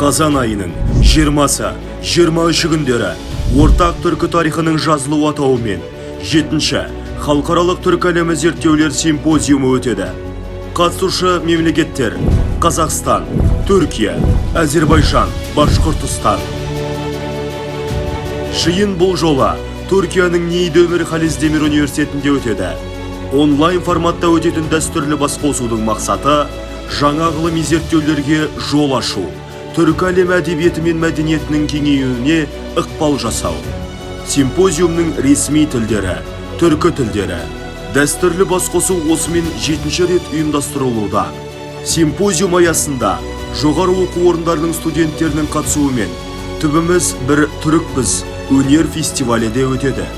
Қазан айының 20-23 күндері ортақ түркі тарихының жазылу атауымен 7-ші халықаралық түркі әлемі зерттеулер симпозиумы өтеді. Қатысушы мемлекеттер: Қазақстан, Түркия, Әзербайжан, Башқұртстан. Жиын бұл жола Түркияның Нейдемир Хализдемир университетінде өтеді. Онлайн форматта өтетін дәстүрлі басқосудың мақсаты жаңа ғылыми зерттеулерге жол ашу, түркі әлем әдебиеті мен мәдениетінің кеңеюіне ықпал жасау. Симпозиумның ресми тілдері, түркі тілдері. Дәстүрлі басқосу осымен 7-ші рет ұйымдастырылуда. Симпозиум аясында жоғары оқу орындарының студенттерінің қатысуымен "Түбіміз бір түрікпіз" өнер фестивалі де өтеді.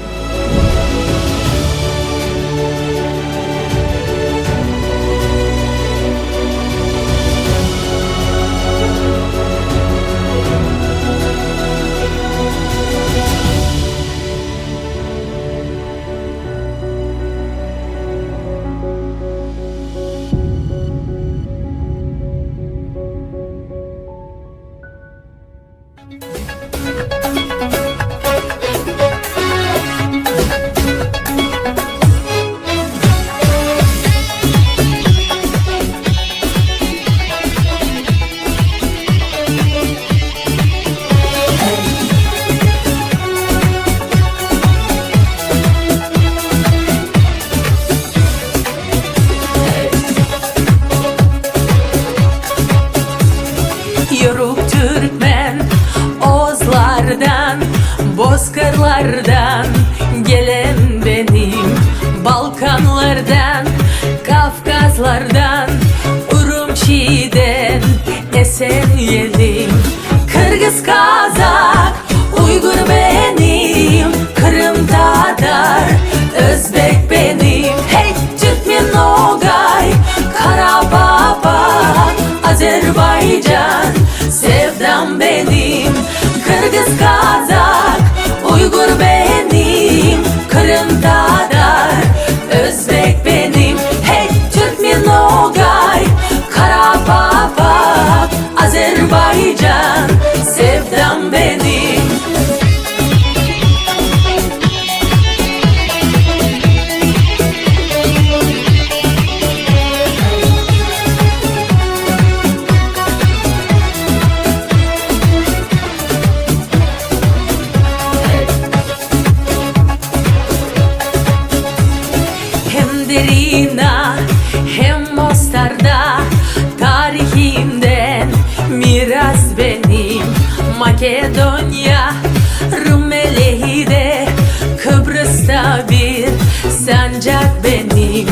Bozkırlardan gelen benim, Balkanlardan, Kafkaslardan, Urumçi'den esen yelim. Kırgız, Kazak, Uygur benim, Kırım Tatar, Özbek benim. Hey Türkmen, Nogay, Karababa, Azerbaycan, sevdam benim. Kırgız, Kazak, Uygur benim, Kırım Tatar, Özbek benim. Hey Türkmen, Nogay, Karababa, Azerbaycan, sevdam benim. Hem Mostar'da tarihimden miras benim. Makedonya, Rumeli'de, Kıbrıs'ta bir sancak benim.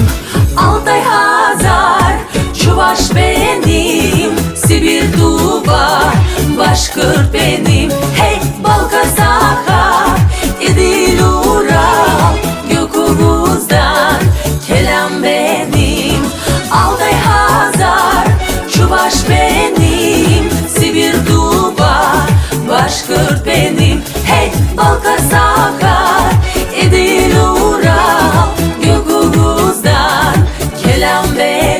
Altay, Hazar, Çuvaş benim, Sibir, Tuba, Başkırt benim. Hey Balkan, Sakha, İdil, Ural, Gökubuz'dan kelam benim. Altay, Hazar, Çuvaş benim, Sibir, Tuba, Başkırt benim. Hey Balkan, Sakha, İdil, Ural, Gökubuz'dan kelam benim.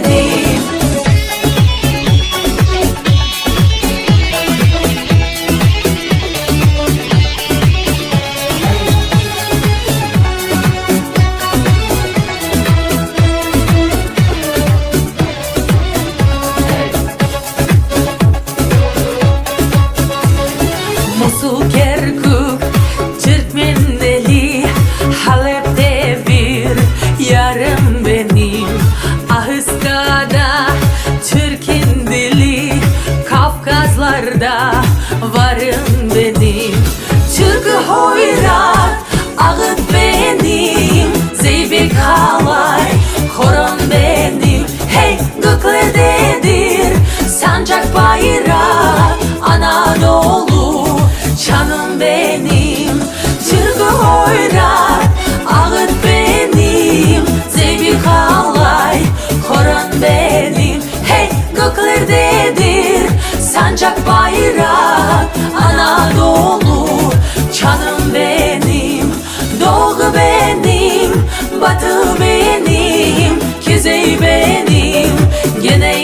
Musul, Kerkuk, Türkmeneli, Halep'te bir yarım benim. Ahıska'da Türk'ün dili, Kafkaslar'da varım benim. Türk'ü hoyrat, ağıt benim, Zeybek, Halay, Horon benim. Hey göklerdedir sancak, bayrak, Anadolu canım benim. Türk'ü hoyrat, ağıt benim, Zeybek, Halay, Horon benim. Hey göklerdedir sancak, bayrak, Anadolu canım benim. Doğu benim, batı benim, kuzey benim, güney